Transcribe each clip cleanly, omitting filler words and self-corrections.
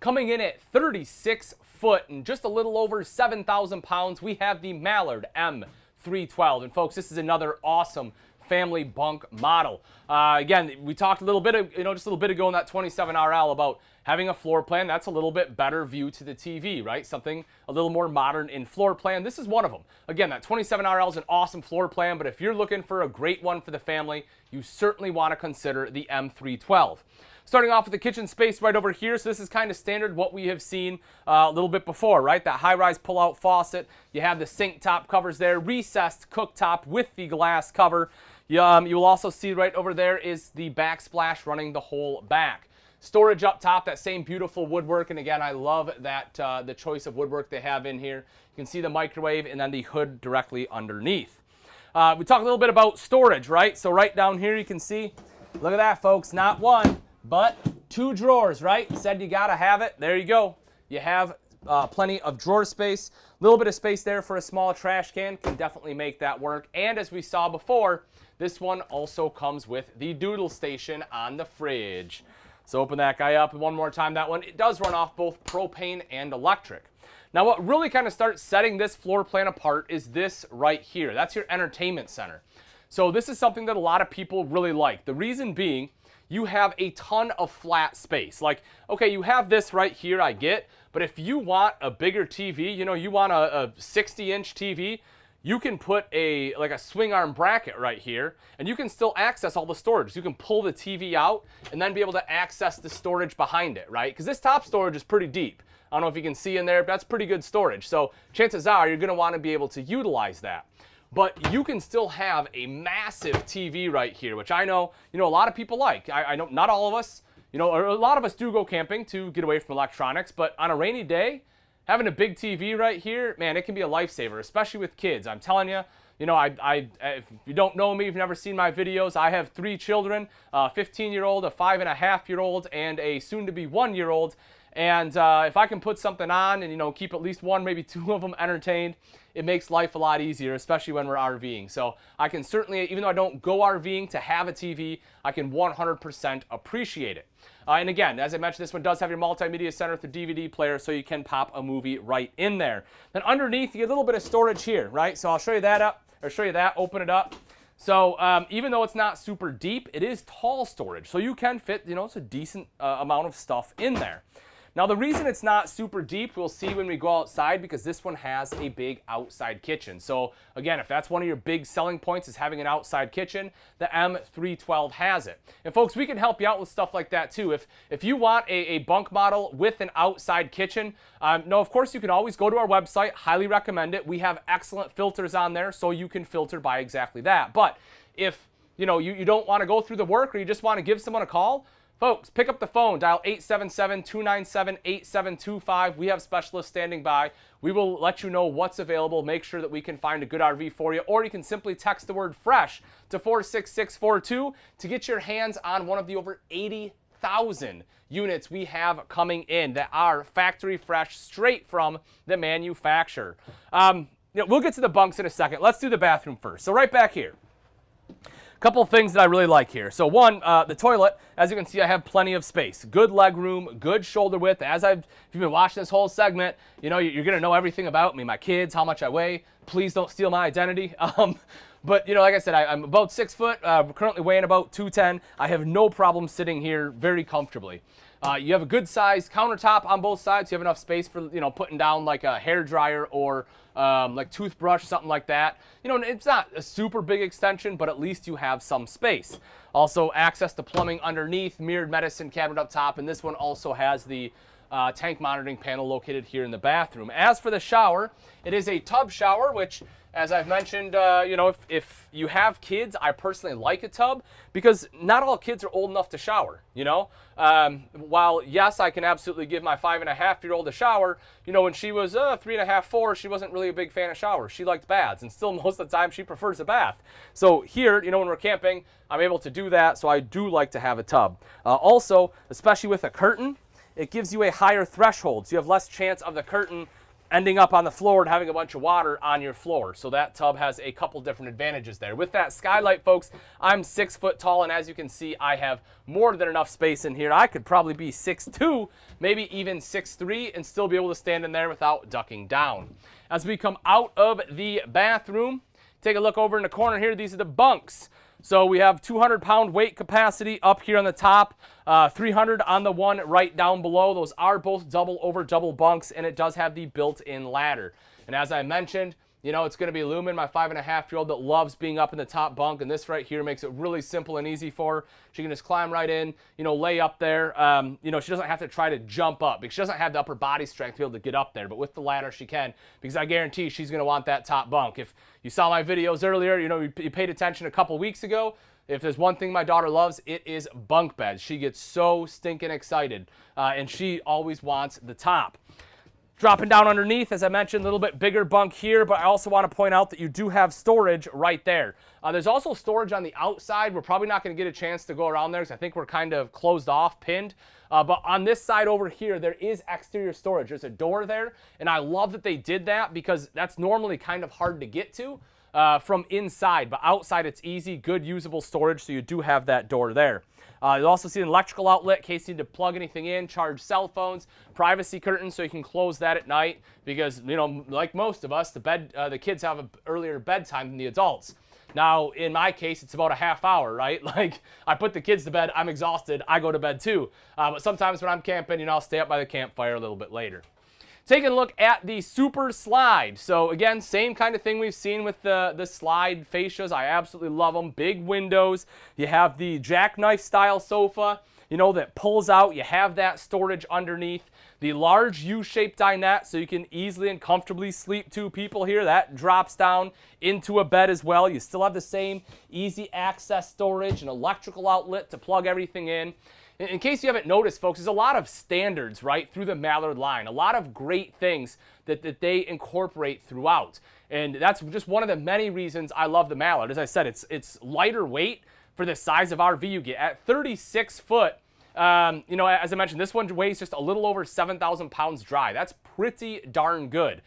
Coming in at 36 foot and just a little over 7,000 pounds, we have the Mallard M312. And folks, this is another awesome family bunk model. Again, we talked a little bit, just a little bit ago in that 27RL about having a floor plan. That's a little bit better view to the TV, right? Something a little more modern in floor plan. This is one of them. Again, that 27RL is an awesome floor plan, but if you're looking for a great one for the family, you certainly want to consider the M312. Starting off with the kitchen space right over here. So this is kind of standard what we have seen a little bit before, right? That high-rise pull-out faucet. You have the sink top covers there, recessed cooktop with the glass cover. You will also see right over there is the backsplash running the whole back. Storage up top, that same beautiful woodwork. And again, I love that the choice of woodwork they have in here. You can see the microwave and then the hood directly underneath. We talked a little bit about storage, right? So right down here you can see, look at that, folks, not one, but 2 drawers, right? Said you gotta have it. There you go. You have plenty of drawer space. A little bit of space there for a small trash can. Can definitely make that work. And as we saw before, this one also comes with the doodle station on the fridge. So open that guy up one more time. That one, it does run off both propane and electric. Now what really kind of starts setting this floor plan apart is this right here. That's your entertainment center. So this is something that a lot of people really like. The reason being, you have a ton of flat space. Like, okay, you have this right here, I get, but if you want a bigger TV, you want a 60-inch TV, you can put like a swing arm bracket right here, and you can still access all the storage. You can pull the TV out and then be able to access the storage behind it, right? Because this top storage is pretty deep. I don't know if you can see in there, but that's pretty good storage. So chances are you're gonna wanna be able to utilize that. But you can still have a massive TV right here, which I know, a lot of people like. I know not all of us, or a lot of us do go camping to get away from electronics, but on a rainy day, having a big TV right here, man, it can be a lifesaver, especially with kids. I'm telling you, if you don't know me, if you've never seen my videos, I have 3 children, a 15-year-old, a 5.5-year-old, and a soon-to-be 1-year-old. And if I can put something on and, keep at least 1, maybe 2 of them entertained, it makes life a lot easier, especially when we're RVing. So I can certainly, even though I don't go RVing, to have a TV, I can 100% appreciate it. And again, as I mentioned, this one does have your multimedia center with the DVD player, so you can pop a movie right in there. Then underneath, you get a little bit of storage here, right? So I'll show you that open it up. So even though it's not super deep, it is tall storage. So you can fit, it's a decent amount of stuff in there. Now the reason it's not super deep, we'll see when we go outside, because this one has a big outside kitchen. So again, if that's one of your big selling points is having an outside kitchen, the M312 has it. And folks, we can help you out with stuff like that too. If you want a bunk model with an outside kitchen, no, of course you can always go to our website, highly recommend it. We have excellent filters on there, so you can filter by exactly that. But if you don't want to go through the work, or you just want to give someone a call, folks, pick up the phone, dial 877-297-8725. We have specialists standing by. We will let you know what's available, make sure that we can find a good RV for you, or you can simply text the word FRESH to 46642 to get your hands on one of the over 80,000 units we have coming in that are factory fresh, straight from the manufacturer. We'll get to the bunks in a second. Let's do the bathroom first. So right back here. Couple things that I really like here. So one, the toilet, as you can see, I have plenty of space. Good leg room, good shoulder width. If you've been watching this whole segment, you're gonna know everything about me, my kids, how much I weigh. Please don't steal my identity. But like I said, I'm about 6 foot, currently weighing about 210. I have no problem sitting here very comfortably. You have a good sized countertop on both sides. You have enough space for, putting down like a hair dryer or like toothbrush, something like that. It's not a super big extension, but at least you have some space. Also access to plumbing underneath, mirrored medicine cabinet up top, and this one also has the tank monitoring panel located here in the bathroom. As for the shower, it is a tub shower, which, as I've mentioned, if you have kids, I personally like a tub because not all kids are old enough to shower, While, yes, I can absolutely give my 5.5-year-old a shower, when she was 3.5, 4, she wasn't really a big fan of showers. She liked baths, and still most of the time she prefers a bath. So here, when we're camping, I'm able to do that, so I do like to have a tub. Also, especially with a curtain, it gives you a higher threshold, so you have less chance of the curtain ending up on the floor and having a bunch of water on your floor. So that tub has a couple different advantages there. With that skylight, folks, I'm 6 foot tall, and as you can see, I have more than enough space in here. I could probably be 6'2", maybe even 6'3", and still be able to stand in there without ducking down. As we come out of the bathroom, take a look over in the corner here. These are the bunks. So we have 200-pound weight capacity up here on the top, 300 on the one right down below. Those are both double over double bunks, and it does have the built-in ladder. And as I mentioned, you know, it's going to be Lumen, my 5.5-year-old that loves being up in the top bunk, and this right here makes it really simple and easy for her. She can just climb right in, you know, lay up there. You know, she doesn't have to try to jump up because she doesn't have the upper body strength to be able to get up there, but with the ladder she can, because I guarantee she's going to want that top bunk. If you saw my videos earlier, you know, you paid attention a couple weeks ago, if there's one thing my daughter loves, it is bunk beds. She gets so stinking excited, and she always wants the top. Dropping down underneath, as I mentioned, a little bit bigger bunk here, but I also want to point out that you do have storage right there. There's also storage on the outside. We're probably not going to get a chance to go around there because I think we're kind of closed off, pinned. But on this side over here, there is exterior storage. There's a door there, and I love that they did that because that's normally kind of hard to get to from inside. But outside, it's easy, good, usable storage, so you do have that door there. You'll also see an electrical outlet in case you need to plug anything in, charge cell phones, privacy curtain so you can close that at night because, you know, like most of us, the kids have an earlier bedtime than the adults. Now, in my case, it's about a half hour, right? Like, I put the kids to bed, I'm exhausted, I go to bed too. But sometimes when I'm camping, you know, I'll stay up by the campfire a little bit later. Taking a look at the super slide. So again, same kind of thing we've seen with the slide fascias. I absolutely love them. Big windows. You have the jackknife style sofa, you know, that pulls out. You have that storage underneath. The large U-shaped dinette, so you can easily and comfortably sleep 2 people here. That drops down into a bed as well. You still have the same easy access storage, an electrical outlet to plug everything in. In case you haven't noticed, folks, there's a lot of standards, right, through the Mallard line. A lot of great things that they incorporate throughout. And that's just one of the many reasons I love the Mallard. As I said, it's lighter weight for the size of RV you get. At 36 foot, you know, as I mentioned, this one weighs just a little over 7,000 pounds dry. That's pretty darn good.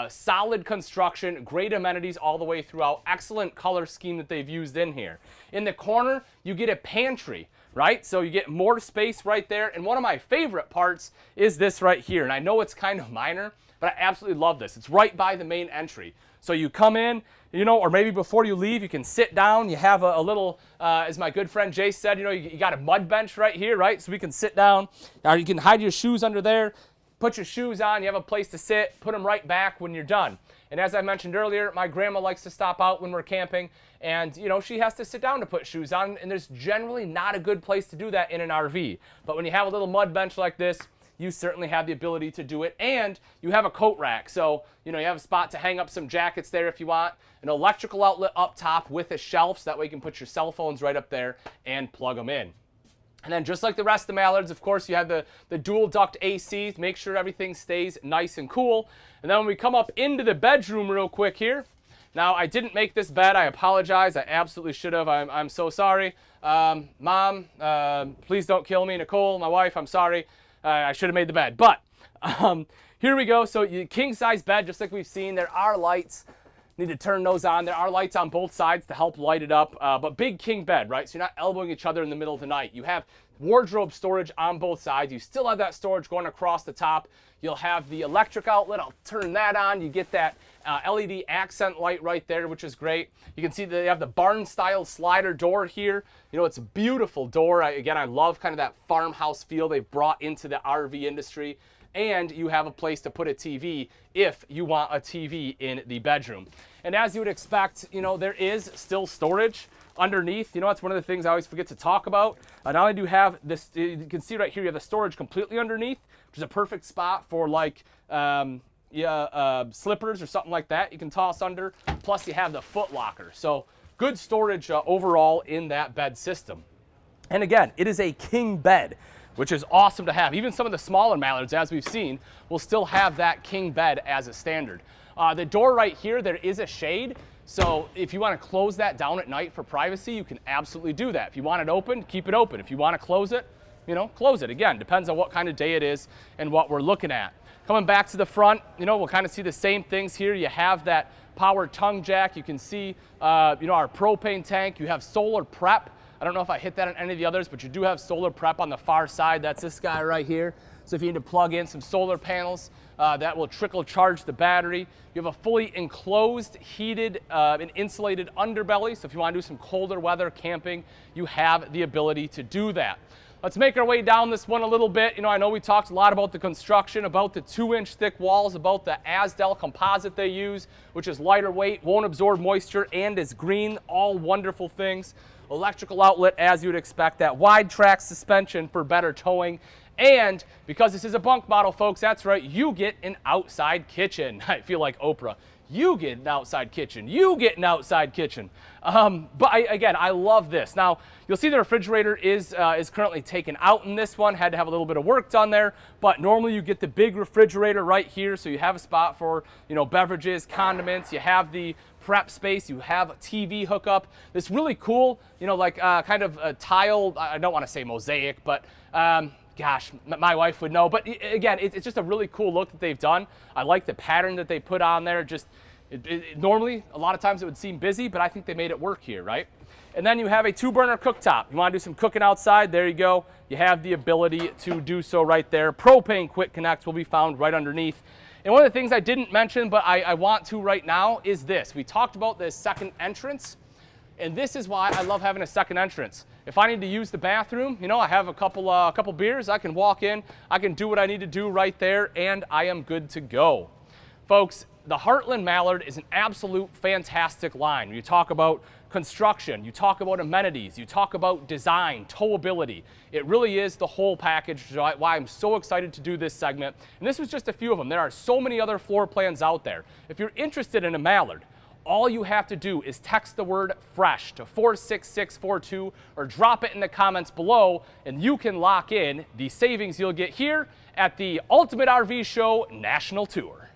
Solid construction, great amenities all the way throughout. Excellent color scheme that they've used in here. In the corner, you get a pantry, right? So you get more space right there. And one of my favorite parts is this right here. And I know it's kind of minor, but I absolutely love this. It's right by the main entry. So you come in, you know, or maybe before you leave, you can sit down. You have a little, as my good friend Jay said, you know, you got a mud bench right here, right? So we can sit down. Now you can hide your shoes under there, put your shoes on, you have a place to sit, put them right back when you're done. And as I mentioned earlier, my grandma likes to stop out when we're camping, and, you know, she has to sit down to put shoes on, and there's generally not a good place to do that in an RV. But when you have a little mud bench like this, you certainly have the ability to do it, and you have a coat rack. So, you know, you have a spot to hang up some jackets there if you want, an electrical outlet up top with a shelf, so that way you can put your cell phones right up there and plug them in. And then just like the rest of the Mallards, of course, you have the dual duct AC to make sure everything stays nice and cool. And then when we come up into the bedroom real quick here, now I didn't make this bed. I apologize. I absolutely should have. I'm so sorry. Mom, please don't kill me. Nicole, my wife, I'm sorry. I should have made the bed. But here we go. So king size bed, just like we've seen. There are lights. Need to turn those on. There are lights on both sides to help light it up, but big king bed, right? So you're not elbowing each other in the middle of the night. You have wardrobe storage on both sides. You still have that storage going across the top. You'll have the electric outlet. I'll turn that on. You get that LED accent light right there, which is great. You can see that they have the barn-style slider door here. You know, it's a beautiful door. Again, I love kind of that farmhouse feel they've brought into the RV industry. And you have a place to put a TV if you want a TV in the bedroom. And as you would expect, you know, there is still storage underneath. You know, that's one of the things I always forget to talk about. Not only do you have this, you can see right here, you have the storage completely underneath, which is a perfect spot for like slippers or something like that you can toss under. Plus you have the foot locker. So good storage overall in that bed system. And again, it is a king bed, which is awesome to have. Even some of the smaller Mallards, as we've seen, will still have that king bed as a standard. The door right here, there is a shade. So if you want to close that down at night for privacy, you can absolutely do that. If you want it open, keep it open. If you want to close it, you know, close it. Again, depends on what kind of day it is and what we're looking at. Coming back to the front, we'll kind of see the same things here. You have that power tongue jack. You can see, our propane tank. You have solar prep. I don't know if I hit that on any of the others, but you do have solar prep on the far side. That's this guy right here. So if you need to plug in some solar panels, that will trickle charge the battery. You have a fully enclosed, heated, and insulated underbelly. So if you want to do some colder weather camping, you have the ability to do that. Let's make our way down this one a little bit. I know we talked a lot about the construction, about the 2-inch thick walls, about the Asdel composite they use, which is lighter weight, won't absorb moisture, and is green. All wonderful things. Electrical outlet, as you would expect, that wide track suspension for better towing. And because this is a bunk model, folks, that's right, you get an outside kitchen. I feel like Oprah. You get an outside kitchen. You get an outside kitchen. But again, I love this. Now, you'll see the refrigerator is currently taken out in this one. Had to have a little bit of work done there. But normally you get the big refrigerator right here, so you have a spot for, beverages, condiments. You have the prep space. You have a TV hookup. This really cool, kind of a tile. I don't want to say mosaic, but gosh, my wife would know. But again, it's just a really cool look that they've done. I like the pattern that they put on there. Normally, a lot of times it would seem busy, but I think they made it work here, right? And then you have a 2-burner cooktop. You want to do some cooking outside, there you go. You have the ability to do so right there. Propane quick connects will be found right underneath. And one of the things I didn't mention, but I want to right now, is this. We talked about this second entrance, and this is why I love having a second entrance. If I need to use the bathroom, I have a couple beers, I can walk in, I can do what I need to do right there, and I am good to go. Folks, the Heartland Mallard is an absolute fantastic line. You talk about construction, you talk about amenities, you talk about design, towability. It really is the whole package, which is why I'm so excited to do this segment. And this was just a few of them. There are so many other floor plans out there. If you're interested in a Mallard, all you have to do is text the word FRESH to 46642 or drop it in the comments below, and you can lock in the savings you'll get here at the Ultimate RV Show National Tour.